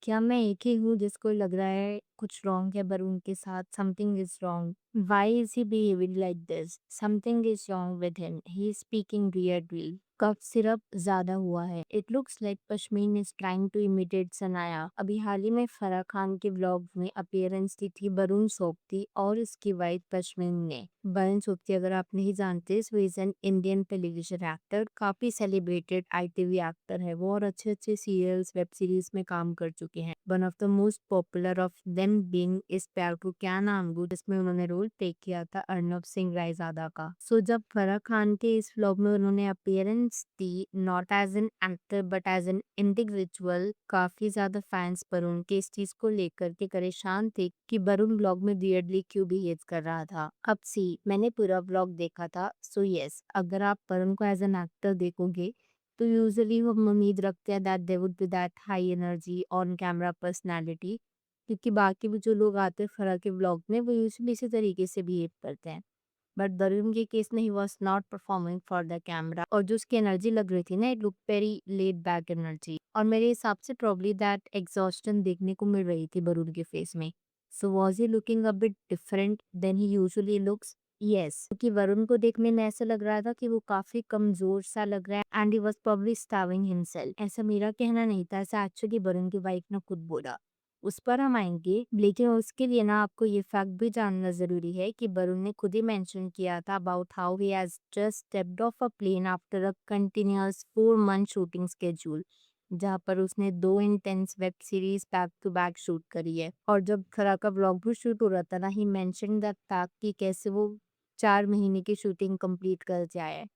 क्या मैं एक ही हूँ जिसको लग रहा है कुछ रॉन्ग है वरुण के साथ? Something is wrong. Why is he behaving like this? Something is wrong with him. He is speaking weirdly. Cough syrup ज्यादा हुआ है। It looks like Pashmeen is trying to imitate Sanaya. अभी हाल ही में फराह खान के व्लॉग में अपीयरेंस दी थी वरुण सोबती और उसकी वाइफ पश्मीन ने। वरुण सोबती अगर आप नहीं जानते, so is an Indian television actor, काफी सेलिब्रेटेड आईटीवी एक्टर है वो, और अच्छे अच्छे सीरियल्स वेब सीरीज में काम कर चुके हैं। One of the most popular of them being इस प्यार को क्या नाम दूं, जिसमें उन्होंने रोल प्ले किया था अर्नब सिंह रायजादा का। सो जब फराह खान के इस व्लॉग में उन्होंने अपीयरेंस दी, not as an actor but as an individual, काफी ज्यादा फैंस पर उनके इस चीज को लेकर के परेशान थे कि वरुण व्लॉग में वियर्डली क्यों बिहेव कर रहा था। अब सी, मैंने पूरा व्लॉग देखा था। सो यस, अगर आप वरुण को एज एन एक्टर देखोगे तो यूजुअली हम उम्मीद रखते हैं that they would be that high energy on camera personality, क्योंकि बाकी भी जो लोग आते हैं फराह के व्लॉग में वो यूजुअली इसी तरीके से बिहेव करते हैं। बट वरुण के केस में he was not performing for the camera, और जो उसकी एनर्जी लग रही थी ना, it look very laid back energy, और मेरे हिसाब से प्रॉब्ली दैट एग्जॉस्टन देखने को मिल रही थी वरुण के फेस में। So was he looking a bit different than he usually looks? Yes, क्योंकि वरुण को देखने में ऐसा लग रहा था कि वो काफी कमजोर सा लग रहा है and he was probably starving himself. ऐसा मेरा कहना नहीं था, ऐसा एक्चुअली वरुण की वाइफ ने खुद बोला। उस पर हम आएंगे, लेकिन उसके लिए ना आपको ये फैक्ट भी जानना जरूरी है कि वरुण ने खुद ही मेंशन किया था about how he has just stepped off a plane after a continuous 4 month shooting schedule, जहाँ पर उसने 2 intense web series back to back shoot करी है। और जब खरा का व्लॉग भी शूट हो रहा था ना, ही मेंशन दैट फैक्ट कि कैसे वो 4 महीने की शूटिंग कंप्लीट कर जाए है।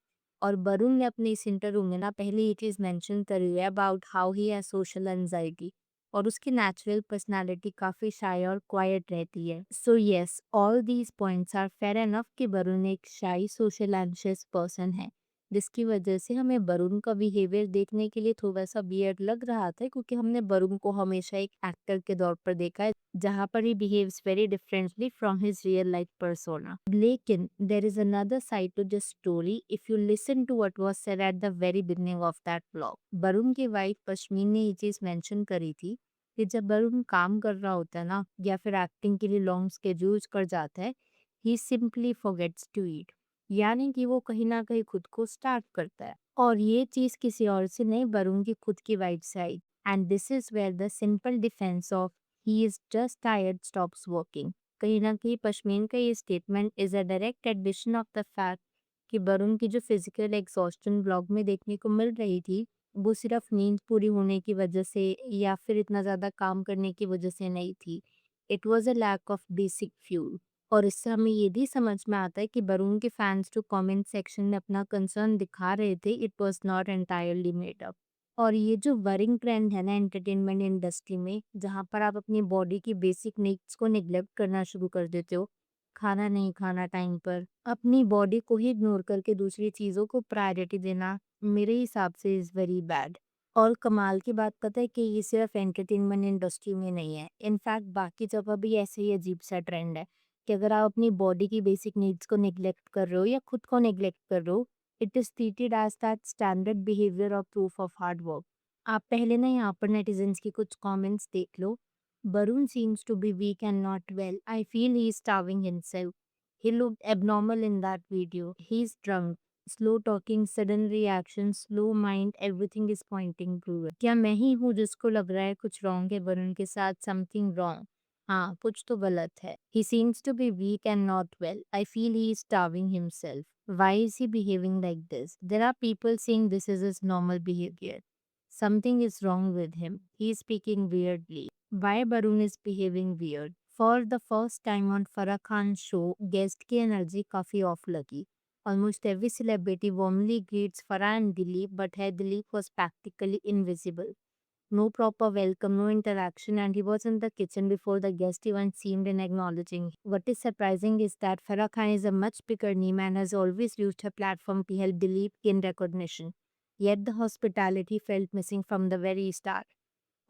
और वरुण ने अपने इस इंटरव्यू में ना पहले ये चीज मेंशन करी है about how he has social anxiety, और उसकी नेचुरल पर्सनालिटी काफी शाय और क्वाइट रहती है। So yes, all these points are fair enough कि वरुण एक शाई सोशल एंशियस पर्सन है, जिसकी वजह से हमें वरुण का बिहेवियर देखने के लिए थोड़ा सा वियर्ड लग रहा था, क्योंकि हमने वरुण को हमेशा एक एक्टर के तौर पर देखा है जहाँ पर he behaves very differently from his real life persona. लेकिन there is another side to this story if you listen to what was said at the very beginning of that vlog. Varun की wife पश्मीन ने ये चीज mention करी थी कि जब वरुण काम कर रहा होता है ना, या फिर एक्टिंग के लिए लॉन्ग स्केड्यूल्स कर जाता है, ही सिंपली फॉरगेट्स टू ईट, यानी कि वो कहीं ना कहीं खुद को स्टार्ट करता है। और ये चीज किसी और से नहीं, वरुण की खुद की wife side. And this is where the simple defence of he is just tired stops working. कहीं ना कहीं पश्मीन का ये statement is a direct addition of the fact कि वरुण की जो फिजिकल एग्जॉस्टन ब्लॉग में देखने को मिल रही थी, वो सिर्फ नींद पूरी होने की वजह से या फिर इतना ज़्यादा काम करने की वजह से नहीं थी। It was a lack of basic fuel. और इससे हमें ये भी समझ में आता है कि वरुण के फैंस जो कमेंट सेक्शन में अपना कंसर्न दिखा रहे थे, it was not entirely made up. और ये जो वरिंग ट्रेंड है ना एंटरटेनमेंट इंडस्ट्री में, जहाँ पर आप अपनी बॉडी की बेसिक नीड्स को निग्लेक्ट करना शुरू कर देते हो, खाना नहीं खाना टाइम पर, अपनी बॉडी को ही इग्नोर करके दूसरी चीज़ों को प्रायोरिटी देना, मेरे हिसाब से इज़ वेरी बैड। और कमाल की बात पता है कि ये सिर्फ एंटरटेनमेंट इंडस्ट्री में नहीं है, इनफैक्ट बाकी जगह भी ऐसे ही अजीब सा ट्रेंड है कि अगर आप अपनी बॉडी की बेसिक नीड्स को नेग्लेक्ट कर रहे हो या खुद को नेग्लेक्ट कर रहे हो, it is treated as that standard behaviour और प्रूफ ऑफ हार्ड वर्क। आप पहले ना यहाँ पर नेटिजन्स की कुछ कमेंट्स देख लो। Varun seems to be weak and not well. I feel he is starving himself. He looked abnormal in that video. He's drunk. Slow talking, sudden reactions, slow mind, everything is pointing to it. क्या मैं ही हूँ जिसको लग रहा है कुछ wrong है वरुण के साथ? Something wrong. हाँ, कुछ तो गलत है। He seems to be weak and not well. I feel he is starving himself. Why is he behaving like this? There are people saying this is his normal behavior. Something is wrong with him. He is speaking weirdly. Why Barun is behaving weird? For the first time on Farah Khan's show, guest की energy काफी of लगी. Almost every celebrity warmly greets Farah and Dilip, but here Dilip was practically invisible. No proper welcome, no interaction, and he was in the kitchen before the guest even seemed in acknowledging. What is surprising is that Farah Khan is a much bigger name and has always used her platform to help Dilip gain recognition. Yet the hospitality felt missing from the very start.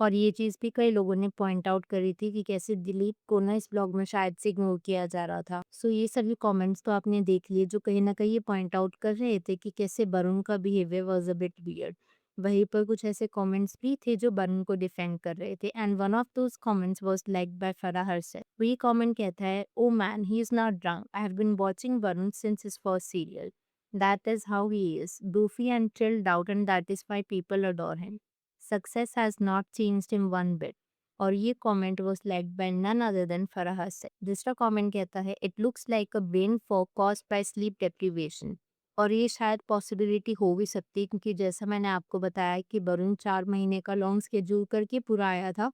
और ये चीज़ भी कई लोगों ने point out करी थी कि कैसे दिलीप को ना इस ब्लॉग में शायद से इग्नोर किया जा रहा था। सो ये सभी कमेंट्स तो आपने देख लिए जो कहीं ना कहीं ये पॉइंट आउट कर रहे थे कि कैसे वरुण का behaviour was a bit weird. वहीं पर कुछ ऐसे कमेंट्स भी थे जो वरुण को डिफेंड कर रहे थे and one of those comments was like by Farah herself. वही कमेंट कहता है, oh man he is not drunk, I have been watching Varun since his first serial, that is how he is, goofy and chilled out, and that is why people adore him. Success has not changed him one bit. और ये comment was like by none other than Farah Hasan. दूसरा comment कहता है, it looks like a brain fog caused by sleep deprivation. और ये शायद possibility हो भी सकती है क्योंकि जैसा मैंने आपको बताया कि वरुण 4 महीने का लॉन्ग स्केड्यूल करके पूरा आया था,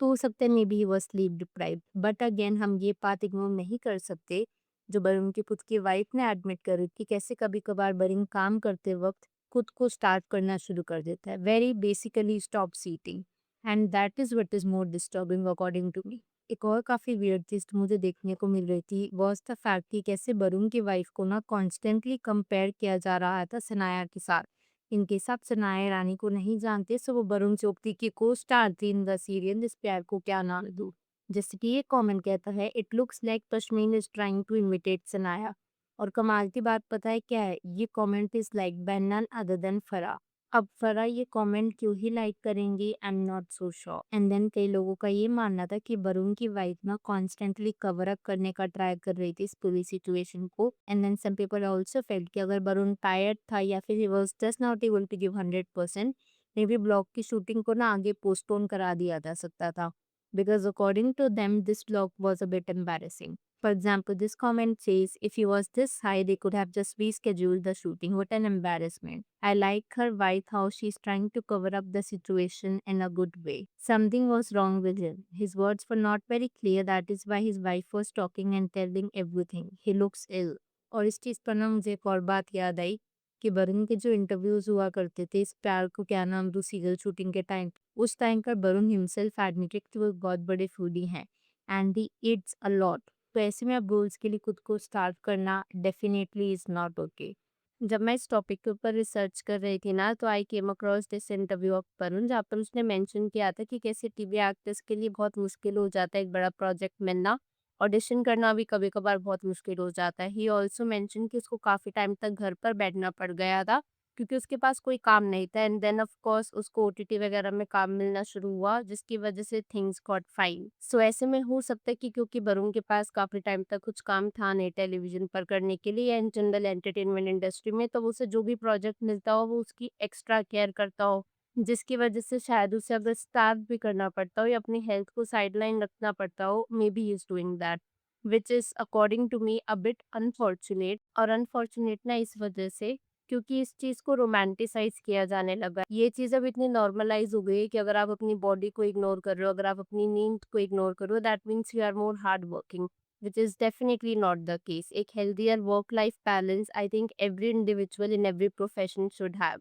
तो हो सकता है may be he was sleep deprived. But again हम ये बात इग्नोर नहीं कर सकते जो वरुण की खुद की वाइफ ने एडमिट करी कि कैसे कभी-कभार वरुण काम करते वक्त खुद को स्टार्ट करना शुरू कर देता है। Very basically stop sitting and that is what is more disturbing according to me. एक और काफ़ी वियर्ड चीज़ मुझे देखने को मिल रही थी वाज़ द फैक्ट कि कैसे वरुण की वाइफ को ना कॉन्स्टेंटली कंपेयर किया जा रहा था सनाया के साथ। इनके साथ सनाया रानी को नहीं जानते, सो वो वरुण चोपड़ी की को-स्टार थी इन द सीरियल इस प्यार को क्या नाम दूँ। जैसे कि ये कमेंट कहता है, it looks like Pashmeen is trying to imitate Sanaya. और कमाल की बात पता है क्या है? ये comment is like by none other than Farah. अब फराह ये कमेंट क्यों ही लाइक करेंगे, I am not so sure. And then कई लोगों का ये मानना था कि वरुण की वाइफ ना कॉन्स्टेंटली कवर अप करने का ट्राई कर रही थी इस पूरी सिचुएशन को। And then some people also felt कि अगर वरुण टायर्ड था या फिर he was just not able to give 100%, maybe blog की शूटिंग को ना आगे पोस्टपोन करा दिया जा सकता था, because according to them, this vlog was a bit embarrassing. For example, this comment says, if he was this high, they could have just rescheduled the shooting. What an embarrassment. I like her wife, how she's trying to cover up the situation in a good way. Something was wrong with him. His words were not very clear. That is why his wife was talking and telling everything. He looks ill. और इस चीज़ पर ना मुझे एक और बात याद आई कि वरुण के जो इंटरव्यूज हुआ करते थे इस प्यार को क्या नाम दूँ सीरियल शूटिंग के टाइम, उस टाइम पर वरुण हिमसेल्फ एडमिटेड कि वो बहुत बड़े फूडी हैं and he eats a lot. तो ऐसे में अब गोल्स के लिए खुद को स्टार्व करना डेफिनेटली इज नॉट ओके। जब मैं इस टॉपिक के ऊपर रिसर्च कर रही थी ना, तो I came across this interview of Varun जहाँ पर उसने मेंशन किया था कि कैसे टीवी एक्टर्स के लिए बहुत मुश्किल हो जाता है एक बड़ा प्रोजेक्ट मिलना, ऑडिशन करना भी कभी कभार बहुत मुश्किल हो जाता है। ही ऑल्सो मेंशन कि उसको काफ़ी टाइम तक घर पर बैठना पड़ गया था क्योंकि उसके पास कोई काम नहीं था। एंड देन ऑफ कोर्स उसको ओटीटी वगैरह में काम मिलना शुरू हुआ जिसकी वजह से थिंग्स गॉट फाइन। सो ऐसे में हो सकता है कि क्योंकि वरुण के पास काफ़ी टाइम तक कुछ काम था नहीं टेलीविजन पर करने के लिए एंड जनरल एंटरटेनमेंट इंडस्ट्री में, तो उसे जो भी प्रोजेक्ट मिलता हो वो उसकी एक्स्ट्रा केयर करता हो, जिसकी वजह से शायद उसे अगर स्टार्ट भी करना पड़ता हो या अपनी हेल्थ को साइडलाइन रखना पड़ता हो, maybe he is doing that, which is according to me a bit unfortunate. और अनफॉर्चुनेट ना इस वजह से क्योंकि इस चीज़ को रोमांटिसाइज किया जाने लगा है। ये चीज़ अब इतनी नॉर्मलाइज हो गई है कि अगर आप अपनी बॉडी को इग्नोर कर रहे हो, अगर आप अपनी नींद को इग्नोर कर रहे हो, that means you are more hard working, which is definitely not the case. एक healthier work life balance I think every individual in every profession should have,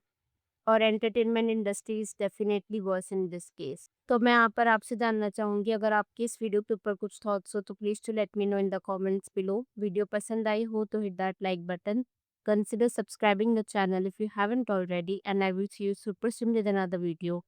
और entertainment industry is definitely worse in this case. तो मैं यहाँ पर आपसे जानना चाहूँगी, अगर आपके इस वीडियो के ऊपर कुछ थॉट्स हो तो please to let me know in the comments below. Video पसंद आई हो तो hit that like button, consider subscribing the channel if you haven't already, and I will see you super soon with another video.